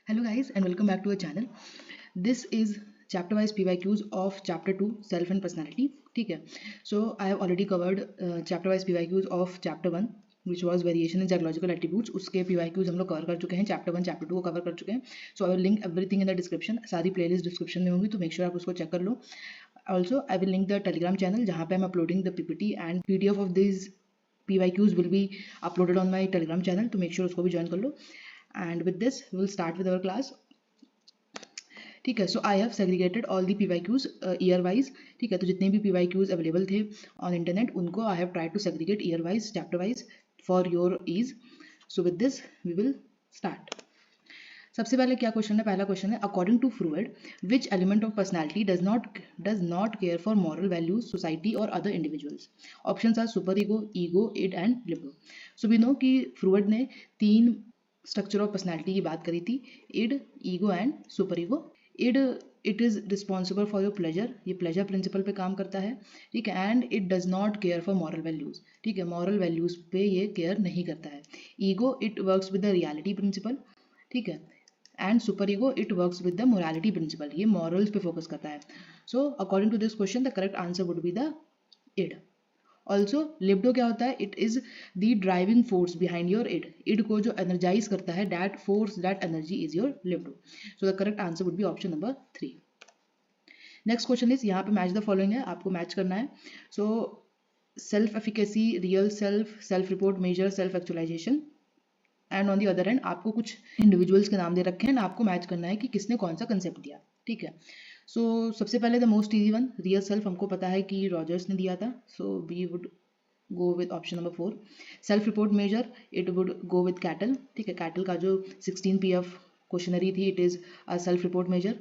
Hello guys and welcome back to our channel. This is chapter wise PYQs of chapter 2 self and personality. ठीक है. So I have already covered chapter wise PYQs of chapter 1 which was variation in psychological attributes. उसके PYQs हम लोग cover कर चुके हैं. Chapter 1 chapter 2 को cover कर चुके हैं. So I will link everything in the description. सारी प्लेलिस्ट डिस्क्रिप्शन में होंगी तो मेक श्योर आप उसको चेक कर लो. Also I will link the telegram channel जहाँ पे I'm uploading the PPT and PDF of these PYQs will be uploaded on my telegram channel तो make sure उसको भी join कर लो. And with this we will start with our class. ठीक है. So I have segregated all the PYQs year wise. ठीक है. तो जितने भी PYQs अवेलेबल थे ऑन इंटरनेट उनको I have try to segregate year wise chapter wise for your ease. So with this we will start. सबसे पहले क्या क्वेश्चन है? पहला क्वेश्चन है according to Freud which element of personality does not care for moral values society और other individuals. Options are super ego id and libido. So we know कि Freud ने 3 structure of personality की बात करी थी, id, ego and super ego. Id it is responsible for your pleasure, ये pleasure principle पे काम करता है. ठीक है. And it does not care for moral values. ठीक है. मॉरल वैल्यूज पे ये केयर नहीं करता है. Ego it works with the reality principle. ठीक है. And super ego it works with the morality principle, ये मॉरल्स पे फोकस करता है. So according to this question the correct answer would be the id. Also libido क्या होता है? It is the driving force behind your id. Id को जो energize करता है, that force that energy is your libido. So the correct answer would be option number 3. Next question is, यहाँ पे match the following है, आपको match करना है. So self efficacy, real self, self report measure, self actualisation. And on the other end आपको कुछ individuals के नाम दे रखे हैं, आपको मैच करना है कि किसने कौन सा कंसेप्ट दिया. ठीक है. सो सबसे पहले the most easy one, real self, हमको पता है कि रॉजर्स ने दिया था. So we would go with option number 4. Self report measure it would go with Cattell. ठीक है. कैटल का जो 16 PF क्वेश्चनरी थी, it is a self report measure.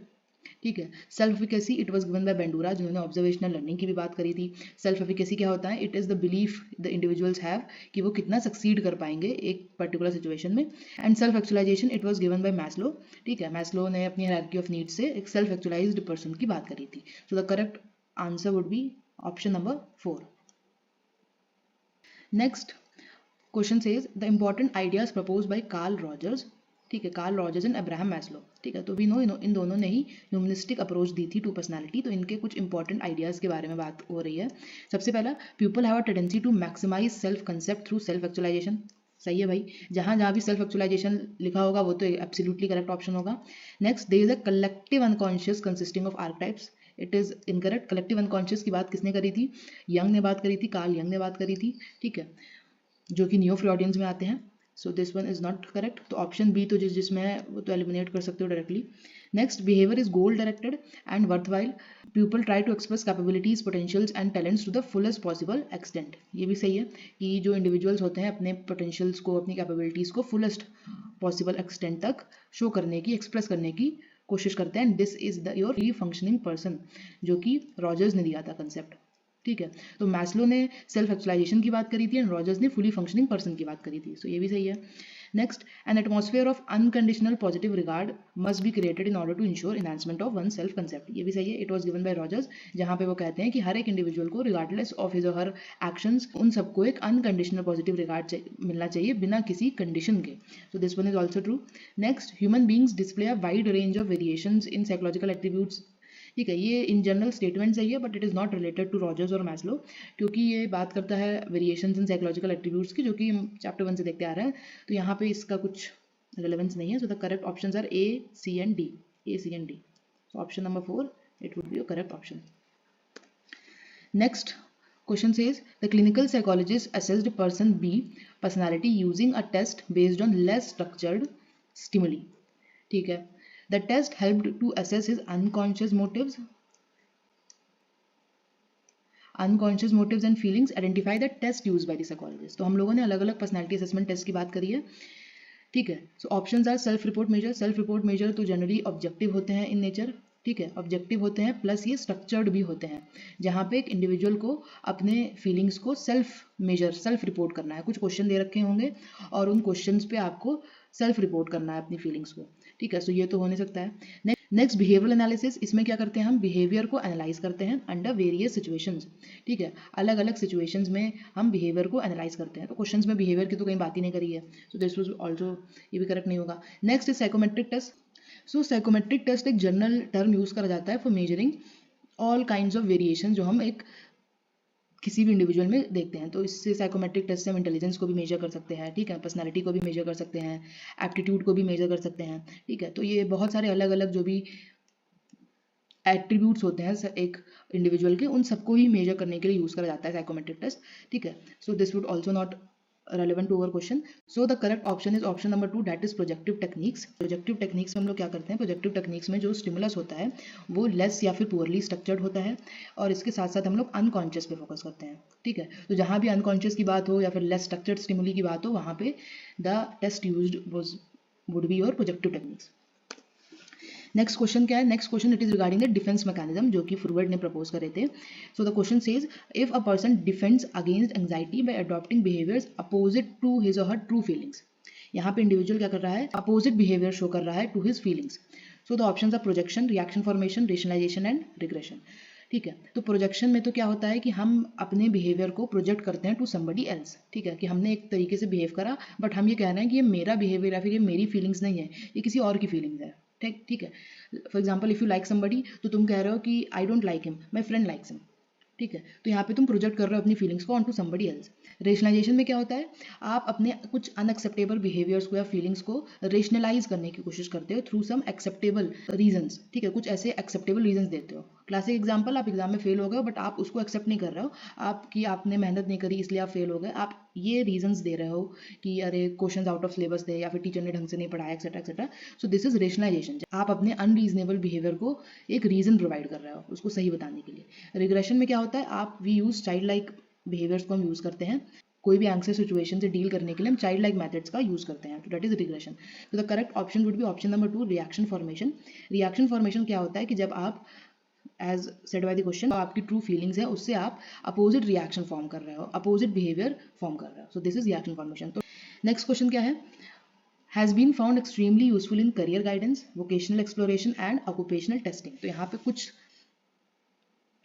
ठीक है. Self efficacy it was given by Bandura, जिन्होंने observational learning की भी बात करी थी. सेल्फ एफिकेसी क्या होता है? It is the belief the individuals have कि वो कितना सक्सीड कर पाएंगे एक पर्टिकुलर सिचुएशन में. And self actualisation it was given by Maslow. ठीक है. मैस्लो ने अपनी हायरार्की ऑफ नीड्स से एक सेल्फ एक्चुअलाइज्ड पर्सन की बात करी थी. सो the correct answer would be option number 4. Next question says the important ideas propose by Karl Rogers. ठीक है. Karl Rogers and Abraham Maslow. ठीक है. तो वी नो इन दोनों ने ही ह्यूमनिस्टिक अप्रोच दी थी टू पर्सनालिटी. तो इनके कुछ इंपॉर्टेंट आइडियाज़ के बारे में बात हो रही है. सबसे पहला, people have a tendency to maximise self concept through self actualisation. सही है भाई. जहाँ जहाँ भी सेल्फ एक्चुअलाइजेशन लिखा होगा वो तो एब्सोल्युटली करेक्ट ऑप्शन होगा. Next, there is a collective unconscious consisting of archetypes. It is incorrect. Collective unconscious की बात किसने करी थी? यंग ने बात करी थी, कार्ल यंग ने बात करी थी. ठीक है. जो कि नियो फ्रॉइडियंस में आते हैं. So this one is not correct. तो ऑप्शन बी तो जिसमें है वो तो एलिमिनेट कर सकते हो directly. Next, behaviour is goal directed and worthwhile. People try to express capabilities, potentials and talents to the fullest possible extent. ये भी सही है कि जो इंडिविजुअल्स होते हैं अपने पोटेंशियल्स को, अपनी कैपेबिलिटीज को फुलेस्ट पॉसिबल एक्सटेंट तक शो करने की, एक्सप्रेस करने की कोशिश करते हैं. And this is the your fully functioning person, जो कि रॉजर्स ने दिया था कंसेप्ट. ठीक है. तो मैस्लो ने सेल्फ एक्चुअलाइजेशन की बात करी थी एंड रॉजर्स ने फुली फंक्शनिंग पर्सन की बात करी थी. सो ये भी सही है. Next, an atmosphere of unconditional positive regard must be created in order to ensure enhancement of one self concept. ये भी सही है. It was given by Rogers, जहाँ पे वो कहते हैं कि हर एक इंडिविजुअल को regardless of his or her actions, उन सबको एक अनकंडीशनल पॉजिटिव रिगार्ड मिलना चाहिए बिना किसी कंडीशन के. So this one is also true. Next, human beings display a wide range of variations in psychological attributes. ठीक है. ये इन जनरल स्टेटमेंट सही है but it is not related to Rogers और मैस्लो, क्योंकि ये बात करता है वेरिएशंस इन साइकोलॉजिकल एट्रीब्यूट्स की, जो कि चैप्टर 1 से देखते आ रहे हैं. तो यहाँ पे इसका कुछ रिलेवेंस नहीं है. So the correct options are A, C and D. A, C and D. So option number 4 it would be a correct option. Next question says the clinical psychologist assessed person B personality using a test based on less structured stimuli. ठीक है. The test helped to assess his unconscious motives and feelings. Identify the test used by the psychologist. तो हम लोगों ने अलग अलग personality assessment test की बात करी है. ठीक है. So options are self report measure. Self report measure तो जनरली ऑब्जेक्टिव होते हैं इन नेचर. ठीक है. ऑब्जेक्टिव होते हैं प्लस ये स्ट्रक्चर्ड भी होते हैं, जहाँ पे एक इंडिविजुअल को अपने फीलिंग्स को सेल्फ मेजर, सेल्फ रिपोर्ट करना है. कुछ क्वेश्चन दे रखे होंगे और उन क्वेश्चंस पे आपको सेल्फ रिपोर्ट करना है अपनी फीलिंग्स को. ठीक है. सो ये तो हो नहीं सकता है. Next, behavioural analysis. इसमें क्या करते हैं? हम बिहेवियर को एनालाइज करते हैं अंडर वेरियस सिचुएशंस. ठीक है. अलग अलग सिचुएशंस में हम बिहेवियर को एनालाइज करते हैं. तो क्वेश्चंस में बिहेवियर की तो कहीं बात ही नहीं करी है. सो दिस वाज आल्सो, ये भी करेक्ट नहीं होगा. Next is psychometric test. So psychometric test एक जनरल टर्म यूज करा जाता है for measuring all kinds of variation जो हम एक किसी भी इंडिविजुअल में देखते हैं। तो इससे साइकोमेट्रिक टेस्ट से हम इंटेलिजेंस को भी मेजर कर सकते हैं, ठीक है, पर्सनालिटी को भी मेजर कर सकते हैं, एप्टीट्यूड को भी मेजर कर सकते हैं, ठीक है। तो ये बहुत सारे अलग अलग जो भी एट्रीब्यूट्स होते हैं एक इंडिविजुअल के, उन सबको ही मेजर करने के लिए यूज करा जाता है साइकोमेट्रिक टेस्ट, ठीक है। So this would also not relevant to our question. So the correct option is option number 2, that is projective techniques. Projective techniques में हम लोग क्या करते हैं, projective techniques में जो stimulus होता है वो less या फिर poorly structured होता है, और इसके साथ साथ हम लोग unconscious पे फोकस करते हैं, ठीक है। तो जहाँ भी unconscious की बात हो या फिर less structured stimuli की बात हो, वहाँ पे the test used would be your projective techniques. Next question क्या है, next question it is regarding the defence mechanism जो कि फ्रूवर्ड ने प्रपोज करे थे। So the question says if a person defends against anxiety by adopting behaviours opposite to his or her true feelings. यहाँ पे individual क्या कर रहा है, अपोजिट बिहेवियर शो कर रहा है to his feelings. So the options are projection, reaction formation, rationalisation and regression, ठीक है। तो प्रोजेक्शन में तो क्या होता है कि हम अपने बिहेवियर को प्रोजेक्ट करते हैं टू समबडी एल्स, ठीक है, कि हमने एक तरीके से बिहेव करा बट हम ये कह रहे हैं कि ये मेरा बिहेवियर या फिर ये मेरी फीलिंग्स नहीं है, ये किसी और की फीलिंग्स है, ठीक है। For example if you like somebody तो तुम कह रहे हो कि I don't like him, my friend likes him, ठीक है। तो यहाँ पे तुम प्रोजेक्ट कर रहे हो अपनी फीलिंग्स को on to somebody else. Rationalisation में क्या होता है, आप अपने कुछ अनएक्सेप्टेबल बिहेवियर्स को या फीलिंग्स को रेशनलाइज करने की कोशिश करते हो थ्रू सम एक्सेप्टेबल रीजंस, ठीक है, कुछ ऐसे एक्सेप्टेबल रीजंस देते हो। क्लासिक एग्जांपल, आप एग्जाम में फेल हो गए बट आप उसको एक्सेप्ट नहीं कर रहे हो, आपकी आपने मेहनत नहीं करी इसलिए आप फेल हो गए, आप ये रीजंस दे रहे हो कि अरे क्वेश्चंस आउट ऑफ सिलेबस थे या फिर टीचर ने ढंग से नहीं पढ़ाया etcetera etcetera. So this is rationalisation, आप अपने अनरीजनेबल बिहेवियर को एक रीजन प्रोवाइड कर रहे हो उसको सही बताने के लिए। रिग्रेशन में क्या होता है, आप we use child like behaviours को हम यूज करते हैं, कोई भी एंग्जियस सिचुएशन से डील करने के लिए हम चाइल्ड लाइक मेथड्स का यूज करते हैं, तो दैट इज रिग्रेशन। तो the correct option would be option number 2, reaction formation. Reaction formation क्या होता है कि जब आप as said by the question आपकी ट्रू फीलिंग्स है उससे आप अपोजिट रिएक्शन फॉर्म कर रहे हो, अपोजिट बिहेवियर फॉर्म कर रहे हो, so this is reaction formation. तो नेक्स्ट क्वेश्चन क्या है, has been found extremely useful in career guidance, vocational exploration and occupational testing. तो यहाँ पे कुछ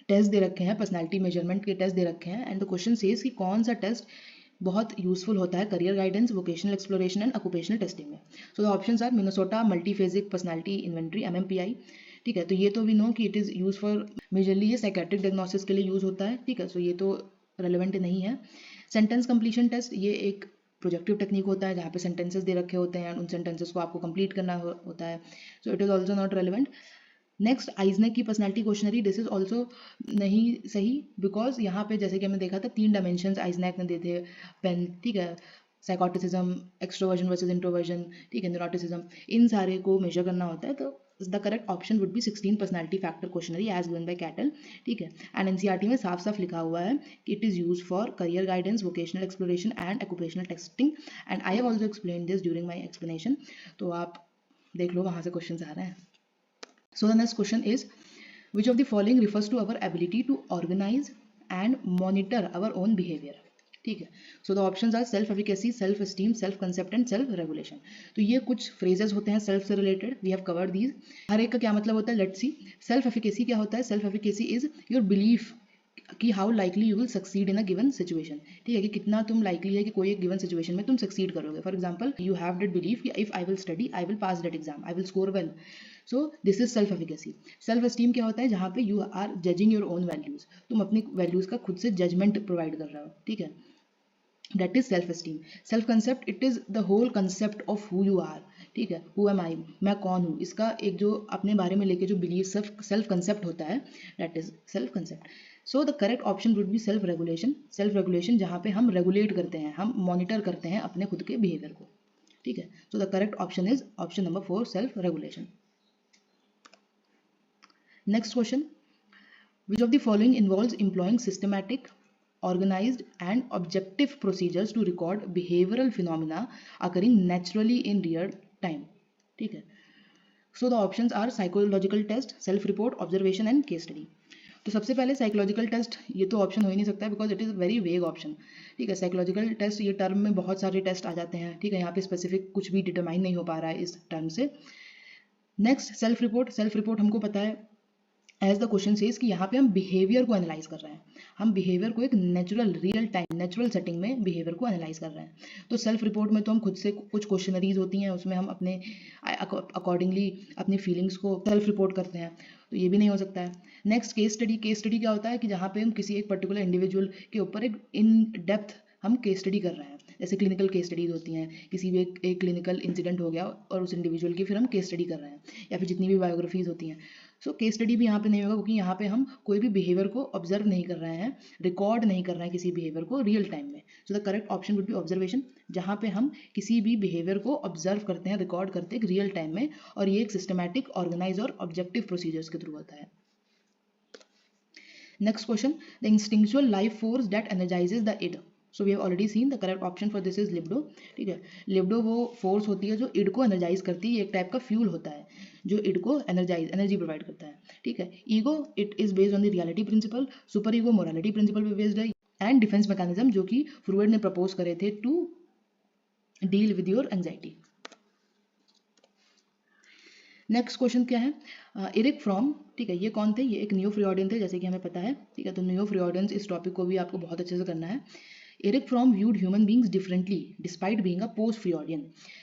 टेस्ट दे रखे हैं, पर्सनैलिटी मेजरमेंट के टेस्ट दे रखे हैं, एंड द क्वेश्चन सेज कि कौन सा टेस्ट बहुत यूजफुल होता है career guidance, vocational exploration and occupational testing में। So the options are Minnesota multiphasic personality inventory MMPI, ठीक है। तो ये तो वी नो कि it is use for majorly ये साइकेट्रिक डायग्नोसिस के लिए यूज होता है, ठीक है। सो ये तो रेलेवेंट नहीं है। सेंटेंस कंप्लीशन टेस्ट, ये एक प्रोजेक्टिव टेक्निक होता है जहाँ पे सेंटेंसेस दे रखे होते हैं, उन सेंटेंसेस को आपको कंप्लीट करना होता है, so it is also not relevant. Next Eysenck की personality questionnaire, this is also नहीं सही, बिकॉज यहाँ पे जैसे कि हमने देखा था 3 डायमेंशंस आइजनेक ने दे थे, पेन, ठीक है, साइकोटिसिज्म, एक्सट्रोवर्जन वर्सेस इंट्रोवर्जन, ठीक है, न्यूरोटिसिज्म, इन सारे को मेजर करना होता है। तो the correct option would be 16 personality factor questionnaire as given by Cattell, ठीक है। एंड NCERT में साफ साफ लिखा हुआ है कि it is use for career guidance, vocational exploration and occupational testing, and I have also explain this during my explanation, तो आप देख लो वहाँ से क्वेश्चन आ रहे हैं। So the next question is, which of the following refers to our ability to organize and monitor our own behavior, ठीक है। So the options are self efficacy, self esteem, self concept and self regulation. तो ये कुछ phrases होते हैं self से related, we have covered these, हर एक का क्या मतलब होता है, लेट्स सी। सेल्फ एफिकेसी क्या होता है, self efficacy is your belief कि how likely you will succeed in a given situation, ठीक है, कि कितना तुम लाइकली है कि कोई एक गिवन सिचुएशन में तुम सक्सीड करोगे। For example you have that belief कि if I will study I will pass that exam, I will score well, so this is self efficacy. Self esteem क्या होता है, जहाँ पे you are judging your own values, तुम अपनी values का खुद से जजमेंट प्रोवाइड कर रहे हो, ठीक है, that is self esteem. Self concept, it is the whole concept of who you are, ठीक है, हु एम आई, मैं कौन हूँ, इसका एक जो अपने बारे में लेके जो बिलीव सेल्फ कंसेप्ट होता है, that is self concept. So the correct option would be self regulation. Self regulation जहाँ पे हम रेगुलेट करते हैं, हम मॉनिटर करते हैं अपने खुद के बिहेवियर को, ठीक है। So the correct option is option number 4, self regulation. Next question, which of the following involves employing systematic, organized and objective procedures to record behavioral phenomena occurring naturally in real time, ठीक है। So the options are psychological test, self report, observation and case study। तो सबसे पहले psychological test, ये तो option हो ही नहीं सकता because it is very vague option, ठीक है। साइकोलॉजिकल टेस्ट, ये टर्म में बहुत सारे टेस्ट आ जाते हैं, ठीक है, यहाँ पे स्पेसिफिक कुछ भी डिटरमाइन नहीं हो पा रहा है इस टर्म से। Next self report, self report हमको पता है एज द क्वेश्चन सेज कि यहाँ पे हम बिहेवियर को एनालाइज कर रहे हैं, हम बिहेवियर को एक natural real time natural setting में बिहेवियर को एनालाइज कर रहे हैं। तो सेल्फ रिपोर्ट में तो हम खुद से कुछ क्वेश्चनरीज होती हैं, उसमें हम अपने अकॉर्डिंगली अपनी फीलिंग्स को सेल्फ रिपोर्ट करते हैं, तो ये भी नहीं हो सकता है। Next case study. Case study क्या होता है कि जहाँ पे हम किसी एक पर्टिकुलर इंडिविजुअल के ऊपर एक इन डेप्थ हम केस स्टडी कर रहे हैं, जैसे क्लिनिकल केस स्टडीज होती हैं, किसी भी एक क्लिनिकल इंसिडेंट हो गया और उस इंडिविजुअल की फिर हम केस स्टडी कर रहे हैं, या फिर जितनी भी बायोग्राफीज होती हैं। सो केस स्टडी भी यहाँ पे नहीं होगा, क्योंकि यहाँ पे हम कोई भी बिहेवियर को ऑब्जर्व नहीं कर रहे हैं, रिकॉर्ड नहीं कर रहे हैं किसी बिहेवियर को रियल टाइम में। So the correct option would B observation, जहाँ पे हम किसी भी बिहेवियर को ऑब्जर्व करते हैं, रिकॉर्ड करते हैं रियल टाइम में, और ये एक सिस्टमैटिक, ऑर्गेनाइज और ऑब्जेक्टिव प्रोसीजर्स के थ्रू होता है। Next question, the instinctual life force that energizes the id. So we have already seen the correct option for this is libido. ठीक है, लिबिडो वो फोर्स होती है जो इड को एनर्जाइज करती है, एक टाइप का फ्यूल होता है जो इड को एनर्जी प्रोवाइड करता है। ठीक है, ego it is based on the reality principle, super ego morality principle पे बेस्ड है, एंड डिफेंस मैकेनिज्म जो कि फ्रूइड ने प्रपोज करे थे to deal with your anxiety. Next question क्या है, एरिक फ्रॉम। ठीक है, ये कौन थे, ये एक नियो फ्रीऑडियन थे, जैसे कि हमें पता है। ठीक है, तो नियो फ्रीऑडियंस, इस टॉपिक को भी आपको बहुत अच्छे से करना है। Erich Fromm viewed human beings differently despite being a post Freudian.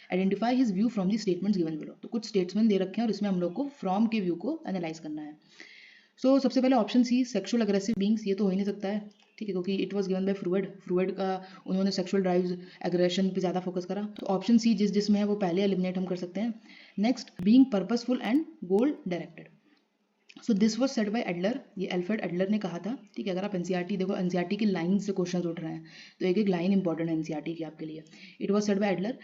Identify his view from the statements given below. तो कुछ स्टेट्समेंट दे रखे हैं और इसमें हम लोग को फ्रॉम के व्यू को एनालाइज करना है। सो सबसे पहले option C, sexual aggressive beings, ये तो हो ही नहीं सकता है। ठीक है, क्योंकि इट वॉज गिवन बाय फ्रूइड का उन्होंने सेक्सुअल ड्राइव्स एग्रेशन पे ज़्यादा फोकस करा, तो ऑप्शन सी जिसमें है वो पहले एलिमिनेट हम कर सकते हैं। Next, being purposeful and goal directed. So this was set by Adler, ये अल्फ्रेड एडलर ने कहा था। ठीक है, अगर आप एनसीईआरटी देखो, एनसीईआरटी की लाइन से क्वेश्चन उठ रहे हैं, तो एक एक लाइन इंपॉर्टेंट है एनसीईआरटी की आपके लिए। It was set by Adler,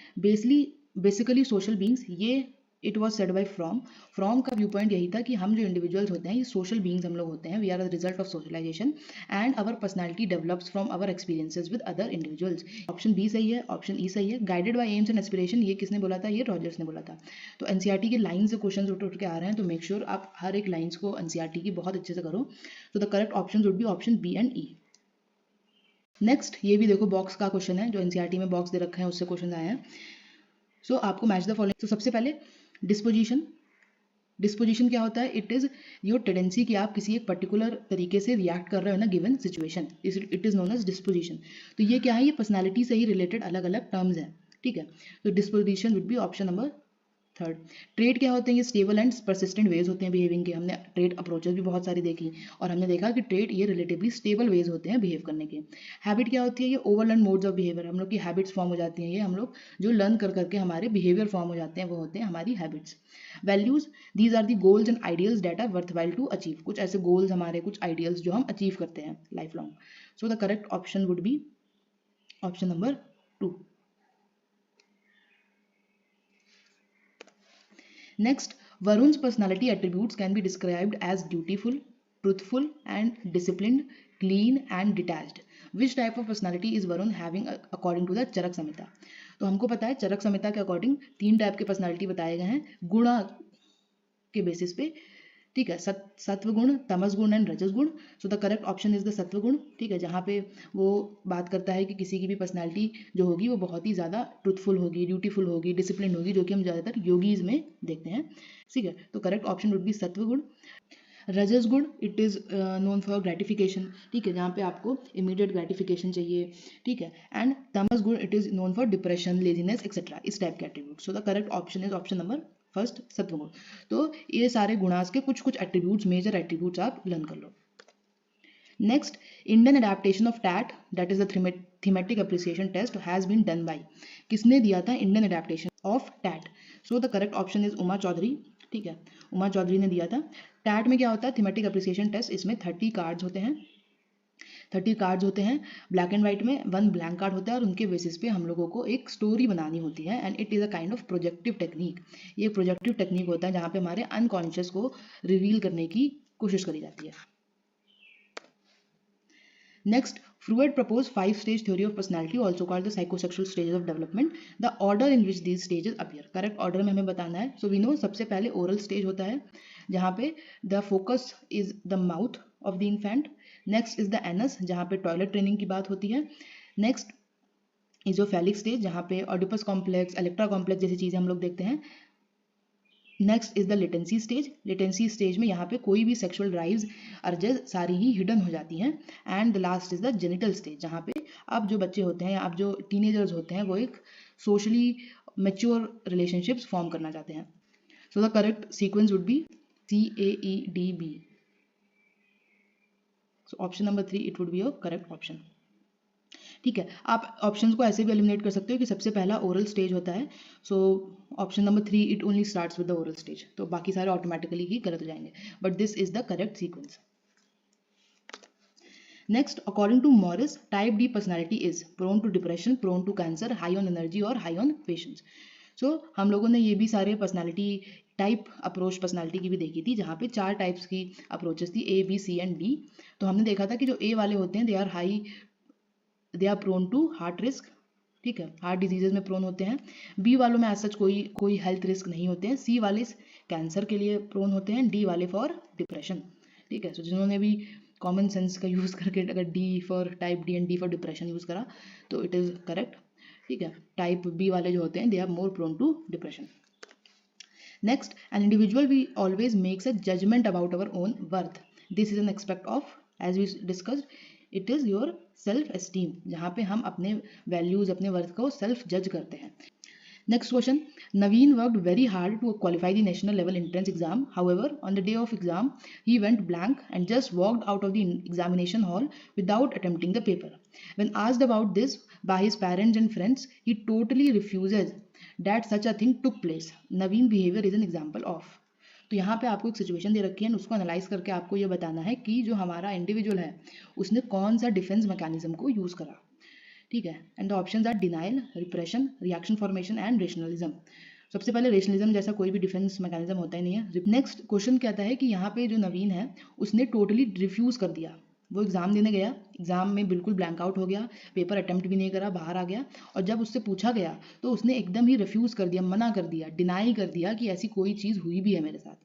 basically social beings, ये it was set by Fromm का व्यू पॉइंट यही था कि हम जो इंडिविजुअल्स होते हैं, ये सोशल बींग्स हम लोग होते हैं, we are the result of socialisation and our personality develops from our experiences with other individuals. Option B सही है, ऑप्शन ई सही है। Guided by aims and aspiration, ये किसने बोला था, ये रॉजर्स ने बोला था। तो एनसीईआरटी की लाइन से क्वेश्चन उठ के आ रहे हैं, तो मेक श्योर आप हर एक लाइन्स को एनसीईआरटी की बहुत अच्छे से करो। तो the correct option would be option B and E. Next, ये भी देखो बॉक्स का क्वेश्चन है, जो एनसीईआरटी में बॉक्स दे रखे हैं उससे क्वेश्चन आए हैं। सो आपको मैच द फॉलोइंग। तो सबसे पहले डिस्पोजिशन क्या होता है, इट इज योर टेंडेंसी कि आप किसी एक पर्टिकुलर तरीके से रिएक्ट कर रहे हो ना given situation, it is known as disposition. तो ये क्या है, ये पर्सनालिटी से ही रिलेटेड अलग अलग टर्म्स हैं। ठीक है, तो disposition would be option number third. Trade क्या होते हैं, ये स्टेबल एंड परसिस्टेंट वेज होते हैं बिहेविंग के। हमने ट्रेड अप्रोचेस भी बहुत सारी देखी और हमने देखा कि ट्रेड ये रिलेटिवली स्टेबल वेज होते हैं बिहेव करने के। हैबिट क्या होती है, ये ओवरलर्न मोड्स ऑफ बिहेवियर, हम लोग की हैबिट्स फॉर्म हो जाती हैं, ये हम लोग जो लर्न कर करके हमारे बिहेवियर फॉर्म हो जाते हैं, वो होते हैं हमारी habits. Values, these are the goals and ideals that are worthwhile to achieve, कुछ ऐसे गोल्स हमारे, कुछ आइडियल्स जो हम अचीव करते हैं life long. So the correct option would be option number 2। Next, Varun's personality attributes can be described as dutiful, truthful, and disciplined, clean, and detached. Which type of personality is Varun having according to the Charak Samhita? तो हमको पता है चरक संहिता के according 3 type के personality बताए गए हैं गुणा के बेसिस पे। ठीक है, सत्व गुण, तमस गुण एंड रजस गुण। सो the correct option is the सत्व गुण। ठीक है, जहाँ पे वो बात करता है कि किसी की भी पर्सनालिटी जो होगी वो बहुत ही ज़्यादा ट्रूथफुल होगी, ड्यूटीफुल होगी, डिसिप्लिन होगी, जो कि हम ज़्यादातर योगीज में देखते हैं। ठीक है, तो करेक्ट ऑप्शन वुड बी सत्व गुण। रजस गुण, it is known for gratification. ठीक है, जहाँ पे आपको इमीडिएट ग्रेटिफिकेशन चाहिए। ठीक है, and tamas guna, it is known for depression, laziness etcetera, इस टाइप के attribute. So the correct option is option number first, sattvaguna. तो ये सारे गुणास के कुछ कुछ एट्रीब्यूट्स, मेजर एट्रीब्यूट्स आप लर्न कर लो। Next, Indian adaptation of TAT, that is the thematic apperception test, has been done by, किसने दिया था Indian adaptation of TAT? So the correct option is Uma Chaudhary. ठीक है, उमा चौधरी ने दिया था। टैट में क्या होता है, थीमेटिक अप्रिसिएशन टेस्ट, इसमें 30 कार्ड्स होते हैं, 30 कार्ड्स होते हैं ब्लैक एंड व्हाइट में, 1 ब्लैंक कार्ड होता है और उनके बेसिस पे हम लोगों को एक स्टोरी बनानी होती है and it is a kind of projective technique. ये प्रोजेक्टिव टेक्निक होता है जहाँ पे हमारे अनकॉन्शियस को रिवील करने की कोशिश करी जाती है। Next, Freud proposed 5-stage theory of personality, also called the psychosexual stages of development. The order in which these stages appear, correct order में हमें बताना है। So we know सबसे पहले oral stage होता है, जहाँ पे the focus is the mouth of the infant. Next is the anus, जहाँ पे toilet training की बात होती है। Next इजोफेलिक स्टेज, जहाँ पे ऑडिपस कॉम्प्लेक्स, इलेक्ट्रा कॉम्प्लेक्स जैसी चीज़ें हम लोग देखते हैं। Next is the latency stage. Latency stage में यहाँ पे कोई भी सेक्सुअल ड्राइव्स अर्जेस सारी ही हिडन हो जाती हैं। And the last is the genital stage, जहाँ पे अब जो बच्चे होते हैं, अब जो टीनेजर्स होते हैं, वो एक सोशली मेच्योर रिलेशनशिप्स फॉर्म करना चाहते हैं। सो the correct sequence would be CAEDB। So option number 3 it would be your correct option. ठीक है, आप ऑप्शंस को ऐसे भी एलिमिनेट कर सकते हो कि सबसे पहला ओरल स्टेज होता है। So option number 3 it only starts with the oral stage, तो बाकी सारे ऑटोमेटिकली ही गलत हो जाएंगे, but this is the correct sequence. Next, according to Morris, type D personality is prone to depression, prone to cancer, high on energy और high on patience. सो हम लोगों ने ये भी सारे पर्सनैलिटी टाइप अप्रोच पर्सनैलिटी की भी देखी थी, जहाँ पे 4 टाइप्स की अप्रोचेस थी, A, B, C and D। तो हमने देखा था कि जो A वाले होते हैं they are prone to heart risk, ठीक है, हार्ट डिजीजेज में प्रोन होते हैं। बी वालों में एज सच कोई हेल्थ रिस्क नहीं होते हैं। सी वाले कैंसर के लिए प्रोन होते हैं। डी वाले फॉर डिप्रेशन, ठीक है। सो जिन्होंने भी कॉमन सेंस का यूज़ करके अगर D for type D and D for depression use करा तो इट इज़ करेक्ट, ठीक है। टाइप बी वाले जो होते हैं they are more prone to depression. Next, an individual we always makes a judgment about our own worth. This is an aspect of, as we discussed, it is your self esteem, जहाँ पे हम अपने values अपने worth को self जज करते हैं। Next question, Naveen worked very hard to qualify the national level entrance exam. However, on the day of exam, he went blank and just walked out of the examination hall without attempting the paper. When asked about this by his parents and friends, he totally refuses that such a thing took place. Naveen behavior is an example of. तो यहाँ पे आपको एक situation दे रखी है, उसको analyse करके आपको ये बताना है कि जो हमारा इंडिविजुअल है उसने कौन सा डिफेंस मैकेनिज्म को यूज़ करा, ठीक है। And the options are denial, repression, reaction formation and rationalism. सबसे पहले रेशनलिज्म जैसा कोई भी डिफेंस मैकेनिज्म होता ही नहीं है। नेक्स्ट क्वेश्चन कहता है कि यहाँ पे जो नवीन है उसने टोटली रिफ्यूज़ कर दिया, वो एग्ज़ाम देने गया, एग्ज़ाम में बिल्कुल ब्लैंक आउट हो गया, पेपर अटेम्प्ट भी नहीं करा, बाहर आ गया, और जब उससे पूछा गया तो उसने एकदम ही रिफ्यूज़ कर दिया, मना कर दिया, डिनाई कर दिया कि ऐसी कोई चीज़ हुई भी है मेरे साथ,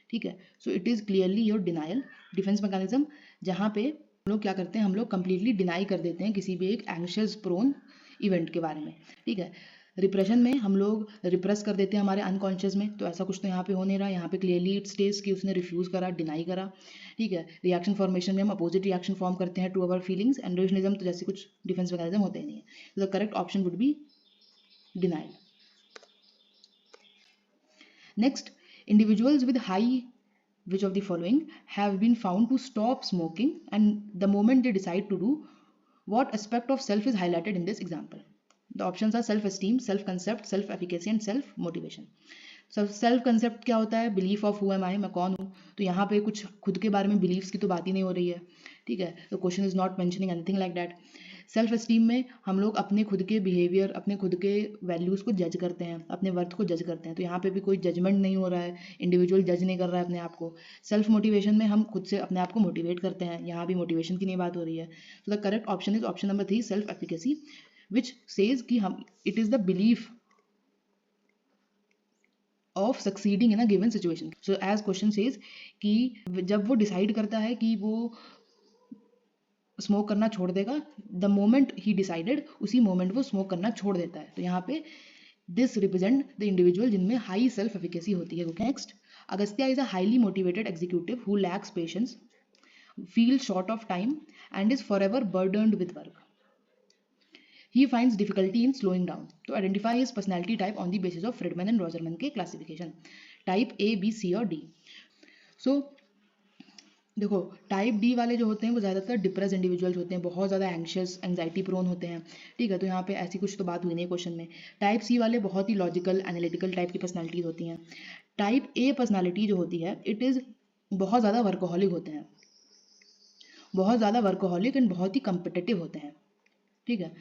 ठीक है। So it is clearly your denial defence mechanism, जहाँ पे हम लोग क्या करते हैं, हम लोग कंप्लीटली डिनाई कर देते हैं किसी भी एक एंग्शियस प्रोन इवेंट के बारे में, ठीक है। रिप्रेशन में हम लोग रिप्रेस कर देते हैं हमारे अनकॉन्शियस में, तो ऐसा कुछ तो यहाँ पे हो नहीं रहा, यहाँ पे क्लियरली इट स्टेज कि उसने रिफ्यूज़ करा, डिनाई करा, ठीक है। रिएक्शन फॉर्मेशन में हम अपोजिट रिएक्शन फॉर्म करते हैं to our feelings, and rationalism तो जैसे कुछ डिफेंस मैकेनिज्म होते ही नहीं है। तो the correct option would B denial. Next, individuals with high which of the following have been found to stop smoking, and the moment they decide to do, what aspect of self is highlighted in this example? The options are self esteem, self concept, self efficacy and self motivation. Self concept क्या होता है, belief of who am आई, मैं कौन हूँ। तो यहाँ पे कुछ खुद के बारे में बिलीव्स की तो बात ही नहीं हो रही है, ठीक है। तो question is not mentioning anything like that. Self esteem में हम लोग अपने खुद के बिहेवियर, अपने खुद के वैल्यूज़ को जज करते हैं, अपने वर्थ को जज करते हैं, तो यहाँ पे भी कोई जजमेंट नहीं हो रहा है, इंडिविजुअल जज नहीं कर रहा है अपने आप को। सेल्फ मोटिवेशन में हम खुद से अपने आप को मोटिवेट करते हैं, यहाँ भी मोटिवेशन की नहीं बात हो रही है। तो the correct option is option number 3 self efficacy, which says कि हम it is the belief of succeeding in a given situation. So as question says कि जब वो डिसाइड करता है कि वो स्मोक करना छोड़ देगा, द मोमेंट ही डिसाइडेड उसी मोमेंट वो स्मोक करना छोड़ देता है। तो यहाँ पे दिस रिप्रेजेंट द इंडिविजुअल जिनमें हाई सेल्फ एफिकेसी होती है। Next, Agastya is a highly motivated executive who lakhs patience, feel short of time and is for ever burdened with work. He finds difficulty in slowing down. तो identify his personality type on the basis of Friedman and Roserman के classification. Type A, B, C और D. So देखो, type D वाले जो होते हैं वो ज़्यादातर डिप्रेस इंडिविजुअल्स होते हैं, बहुत ज़्यादा एंग्शियस, एंग्जाइटी प्रोन होते हैं, ठीक है। तो यहाँ पे ऐसी कुछ तो बात हुई नहीं क्वेश्चन में। टाइप सी वाले बहुत ही लॉजिकल, एनालिटिकल टाइप की पर्सनालिटीज होती हैं। टाइप ए पर्सनालिटी जो होती है इट इज़ बहुत ज़्यादा वर्कोहॉलिक होते हैं, बहुत ज़्यादा वर्कोहॉलिक एंड बहुत ही कम्पिटिटिव होते हैं, ठीक है,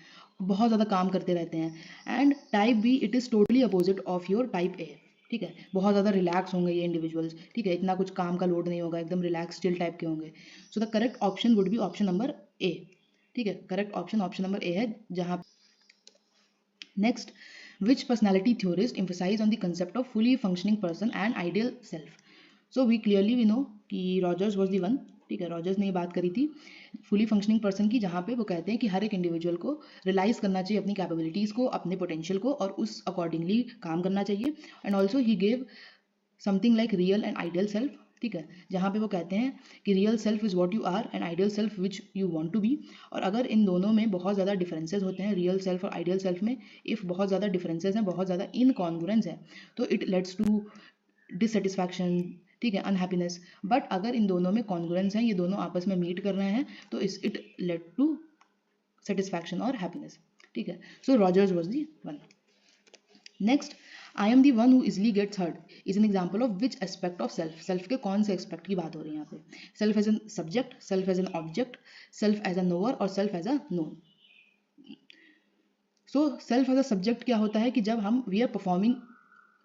बहुत ज़्यादा काम करते रहते हैं। And type B it is totally opposite of your type A, ठीक है। बहुत ज़्यादा रिलैक्स होंगे ये इंडिविजुअल्स, ठीक है, इतना कुछ काम का लोड नहीं होगा, एकदम रिलैक्स चिल टाइप के होंगे। सो the correct option would be option number A, ठीक है। Correct option option number A है जहाँ। Next, which personality theorist emphasize on the concept of fully functioning person and ideal self? So we clearly know कि Rogers was the one, ठीक है, Rogers ने ये बात करी थी फुली फंक्शनिंग पर्सन की, जहाँ पे वो कहते हैं कि हर एक इंडिविजुअल को रियलाइज करना चाहिए अपनी कैपेबिलिटीज़ को, अपने पोटेंशियल को, और उस अकॉर्डिंगली काम करना चाहिए। And also he gave something like real and ideal self, ठीक है, जहाँ पे वो कहते हैं कि real self is what you are and ideal self which you want to be. और अगर इन दोनों में बहुत ज़्यादा डिफरेंसेस होते हैं, रियल सेल्फ और आइडियल सेल्फ में इफ़ बहुत ज़्यादा डिफरेंसेस हैं, बहुत ज़्यादा इनकॉन्ग्रुएंस है, तो इट लेट्स टू डिससेटिस्फैक्शन, ठीक है, अनहैप्पीनेस। बट अगर इन दोनों में कॉन्ग्रुएंस हैं, ये दोनों आपस में मीट कर रहे हैं, तो इट लेड टू सेटिस्फैक्शन और हैप्पीनेस, ठीक है। So Rogers was the one. Next, I am the one who easily gets hurt is an example of which aspect of self. Self के कौन से एस्पेक्ट की बात हो रही है यहाँ पे? Self as a subject, self as an object, self as a knower और self as a known. So self as a subject क्या होता है कि जब हम we are performing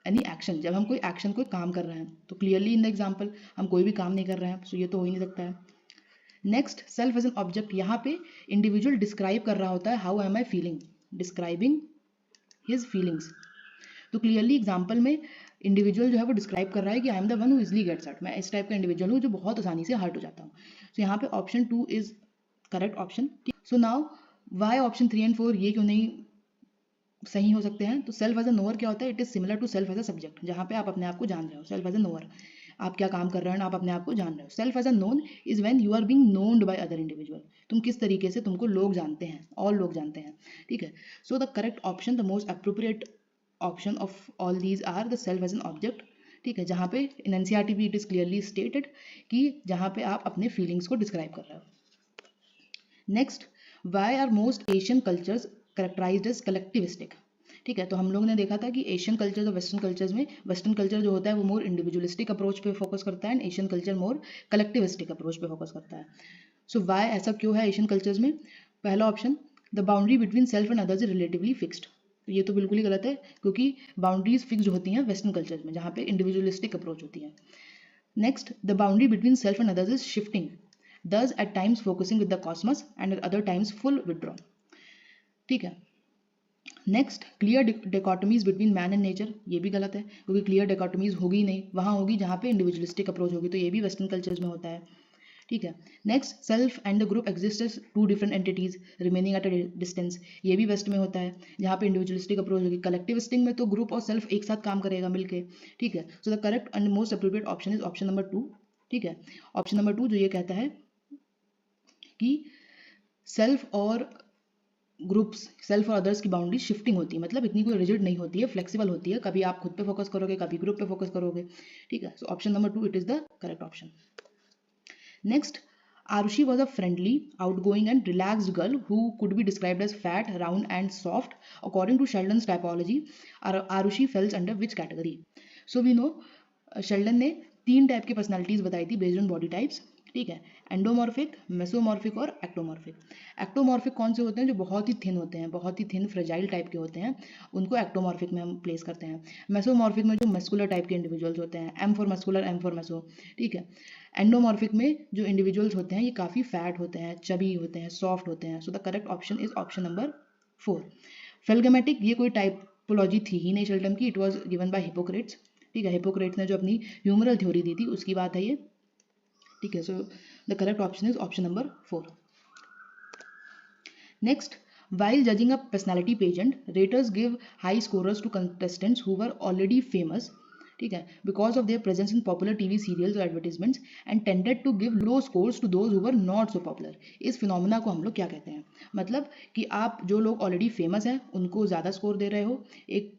any action, जब हम कोई एक्शन कोई काम कर रहे हैं, तो क्लियरली इन द एग्जाम्पल हम कोई भी काम नहीं कर रहे हैं, सो ये तो हो ही नहीं सकता है। Next, self as an object, यहाँ पे इंडिविजुअल डिस्क्राइब कर रहा होता है how am I feeling, describing his feelings. तो क्लियरली एग्जाम्पल में इंडिविजुअल जो है वो डिस्क्राइब कर रहा है कि I am the one who easily gets hurt, मैं इस टाइप का इंडिविजुअल हूँ जो बहुत आसानी से हर्ट हो जाता हूँ। सो यहाँ पे option 2 is correct option. So now why option 3 and 4 ये क्यों नहीं सही हो सकते हैं? तो सेल्फ एज अ नोअर क्या होता है? It is similar to self as a subject, जहाँ पे आप अपने आप को जान रहे हो। सेल्फ एज अ नोअर, आप क्या काम कर रहे हैं आप अपने आप को जान रहे हो। Self as a known is when you are being knowned by other individual, तुम किस तरीके से तुमको लोग जानते हैं, और लोग जानते हैं, ठीक है। So the correct option, the most appropriate option of all these are the self as an object, ठीक है, जहाँ पे इन एनसीईआरटी भी इट इज क्लियरली स्टेटेड कि जहाँ पे आप अपने फीलिंग्स को डिस्क्राइब कर रहे हो। Next, why are most Asian cultures characterized as collectivistic, ठीक है। तो हम लोग ने देखा था कि एशियन कल्चर और वेस्टर्न कल्चर्स में, वेस्टर्न कल्चर जो होता है वो मोर इंडिविजुअलिस्टिक अप्रोच पे फोकस करता है and Asian culture more collectivistic approach पे फोकस करता है। सो वाई ऐसा क्यों है एशियन कल्चर्स में? पहला option, the boundary between self and others is relatively fixed. ये तो बिल्कुल ही गलत है, क्योंकि बाउंड्रीज फिक्स्ड होती हैं वेस्टर्न कल्चर्स में, जहाँ पे इंडिविजुअलिस्टिक अप्रोच होती है। Next, the boundary between self and others is shifting, thus at times focusing with the cosmos and at other times full withdrawn, ठीक है। Next, clear dichotomies between man and nature, ये भी गलत है, क्योंकि clear डिकोटमीज होगी ही नहीं, वहाँ होगी जहाँ पे इंडिविजुअलिस्टिक अप्रोच होगी, तो ये भी वेस्टर्न कल्चर्स में होता है, ठीक है। Next, self and the group exist as two different entities remaining at a distance, ये भी वेस्ट में होता है, जहाँ पे इंडिविजुअलिस्टिक अप्रोच होगी। कलेक्टिविस्टिक में तो ग्रुप और सेल्फ एक साथ काम करेगा मिलके, ठीक है। So the correct and most appropriate option is option number 2, ठीक है। ऑप्शन नंबर 2 जो ये कहता है कि सेल्फ और ग्रुप्स, सेल्फ और अदर्स की बाउंड्री शिफ्टिंग होती है, मतलब इतनी कोई रिजिड नहीं होती है, फ्लेक्सिबल होती है, कभी आप खुद पे फोकस करोगे, कभी ग्रुप पे फोकस करोगे, ठीक है। So option number 2 it is the correct option. Next, Arushi was a friendly, outgoing and relaxed girl who could be described as fat, round and soft. According to Sheldon's typology, Arushi falls under which category? So we know Sheldon ने 3 type की personalities बताई थी based on body types, ठीक है। Endomorphic, mesomorphic और ectomorphic. Ectomorphic कौन से होते हैं? जो बहुत ही थिन होते हैं, बहुत ही थिन फ्रेजाइल टाइप के होते हैं, उनको एक्टोमॉर्फिक में हम प्लेस करते हैं। मेसोमॉर्फिक में जो मस्कुलर टाइप के इंडिविजुअल्स होते हैं, M for muscular, M for meso, ठीक है। एंडोमॉर्फिक में जो इंडिविजुअल्स होते हैं ये काफ़ी फैट होते हैं, चबी होते हैं, सॉफ्ट होते हैं। सो the correct option is option number 4। फेलगमेटिक, ये कोई टाइपोलॉजी थी ही नहीं शेल्डन की, it was given by Hippocrates, ठीक है। हिपोक्रेट्स ने जो अपनी ह्यूमरल थ्योरी दी थी उसकी बात है ये, ठीक है। So the correct option is option number 4। Next, while judging a personality pageant, raters give high scores to contestants who were already famous, ठीक है, because of their presence in popular TV serials or advertisements, and tended to give low scores to those who were not so popular. इस phenomena को हम लोग क्या कहते हैं? मतलब कि आप जो लोग ऑलरेडी फेमस हैं उनको ज़्यादा स्कोर दे रहे हो एक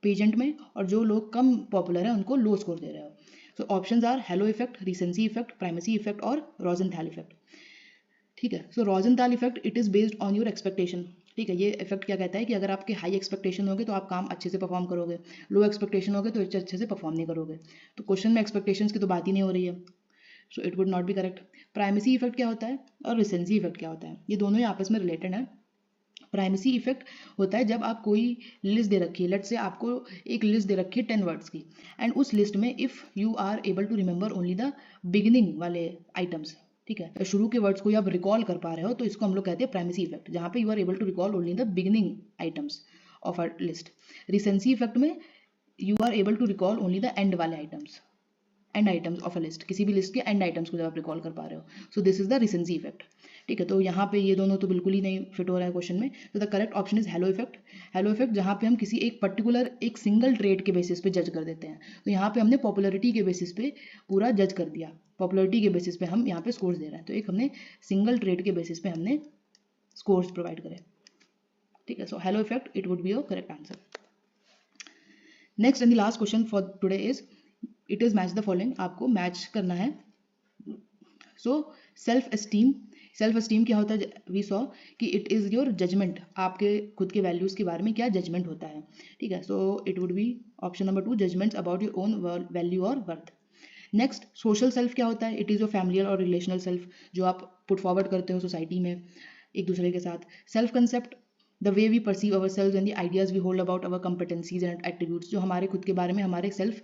पेजेंट में, और जो लोग कम पॉपुलर हैं उनको लो स्कोर दे रहे हो। So options are halo effect, recency effect, primacy effect और रोजेंथैल इफेक्ट, ठीक है। So Rosenthal effect it is based on your expectation, ठीक है। ये इफेक्ट क्या कहता है कि अगर आपके हाई एक्सपेक्टेशन होगे तो आप काम अच्छे से परफॉर्म करोगे, लो एक्सपेक्टेशन होगे तो अच्छे से परफॉर्म नहीं करोगे। तो क्वेश्चन में एक्सपेक्टेशंस की तो बात ही नहीं हो रही है, so it would not be correct. Primacy effect क्या होता है और रिसेंसी इफेक्ट क्या होता है? ये दोनों ही आपस में रिलेटेड है। प्राइमेसी इफेक्ट होता है जब आप कोई लिस्ट दे रखी है, लेट्स से आपको एक लिस्ट दे रखी है 10 वर्ड्स की, एंड उस लिस्ट में if you are able to remember only the beginning वाले आइटम्स, ठीक है, शुरू के वर्ड्स को आप रिकॉल कर पा रहे हो, तो इसको हम लोग कहते हैं प्राइमेसी इफेक्ट, जहाँ पे you are able to recall only the beginning items of a list. Recency effect में you are able to recall only the end वाले items, end items of a list, किसी भी लिस्ट के and items को जब आप recall कर पा रहे हो. So this is the recency effect. ठीक है, तो यहाँ पे ये दोनों तो बिल्कुल ही नहीं फिट हो रहा है क्वेश्चन में. तो the correct option is hello effect. Hello effect जहाँ पे हम किसी एक पर्टिकुलर एक सिंगल ट्रेड के बेसिस पे जज कर देते हैं. तो यहाँ पे हमने पॉपुलरिटी के बेसिस पे पूरा जज कर दिया. पॉपुलरिटी के बेसिस पे हम यहाँ पे स्कोर्स दे रहे हैं. तो एक हमने सिंगल ट्रेड के बेसिस पे हमने स्कोर्स प्रोवाइड करे. ठीक है, so hello effect it would be your correct answer. Next and the last question for today is it is match the following. आपको मैच करना है. सो सेल्फ एस्टीम क्या होता है? वी सॉ कि इट इज़ योर जजमेंट, आपके खुद के वैल्यूज़ के बारे में क्या जजमेंट होता है. ठीक है, so it would be option number 2, judgements about your own value और वर्थ. नेक्स्ट सोशल सेल्फ क्या होता है? इट इज़ योर फैमिलियल और रिलेशनल सेल्फ, जो आप पुट फॉरवर्ड करते हो सोसाइटी में एक दूसरे के साथ. Self concept, the way we perceive our self and the ideas we hold about our competencies and attributes, जो हमारे खुद के बारे में हमारे सेल्फ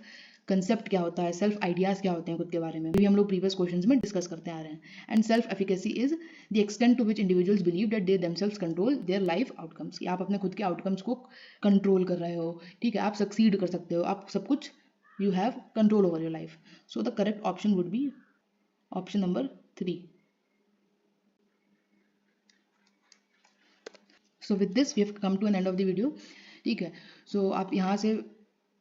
कंसेप्ट क्या होता है, सेल्फ आइडियाज़ क्या होते हैं खुद के बारे में, भी हम लोग प्रीवियस क्वेश्चंस में डिस्कस करते आ रहे हैं. And self efficacy is the extent to which individuals believe that they themselves control their life outcomes, कि आप अपने खुद के आउटकम्स को कंट्रोल कर रहे हो. ठीक है, आप सक्सीड कर सकते हो, आप सब कुछ you have control over your life. So the correct option would be option number 3. So with this we have come to an end of the video. ठीक है, सो आप यहाँ से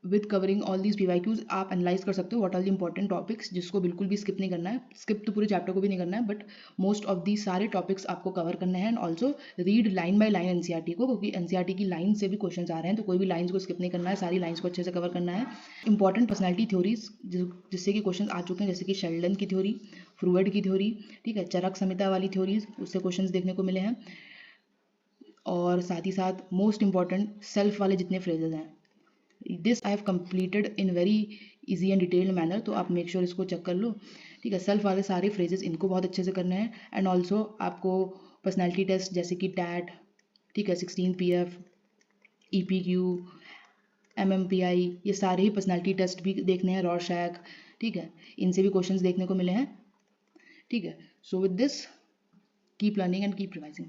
with covering all these PYQs आप analyse कर सकते हो what are the important topics, जिसको बिल्कुल भी स्किप नहीं करना है. स्किप तो पूरे चैप्टर को भी नहीं करना है, बट मोस्ट ऑफ दी सारे टॉपिक्स आपको कवर करने हैं. And also read line by line NCERT को, क्योंकि NCERT की लाइन से भी क्वेश्चन आ रहे हैं, तो कोई भी लाइन्स को स्किप नहीं करना है, सारी लाइन्स को अच्छे से कवर करना है. इंपॉर्टेंट पर्सनैलिटी थ्योरीज जिससे कि क्वेश्चन आ चुके हैं, जैसे कि शेल्डन की थ्योरी, फ्रूइड की थ्योरी. ठीक है, चरक संहिता वाली थ्योरीज, उससे क्वेश्चन देखने को मिले हैं. और साथ ही साथ मोस्ट इंपॉर्टेंट सेल्फ वाले जितने फ्रेजेज हैं, this I have completed in very easy and detailed manner, तो आप मेक श्योर इसको चेक कर लो. ठीक है, सेल्फ वाले सारे फ्रेजेस इनको बहुत अच्छे से करने हैं. एंड ऑल्सो आपको पर्सनैलिटी टेस्ट जैसे कि टैट, ठीक है, 16 PF, EPQ, MMPI, ये सारे ही पर्सनैलिटी टेस्ट भी देखने हैं. रॉरशैक, ठीक है, इनसे भी क्वेश्चंस देखने को मिले हैं. ठीक है, सो with this keep learning and keep revising.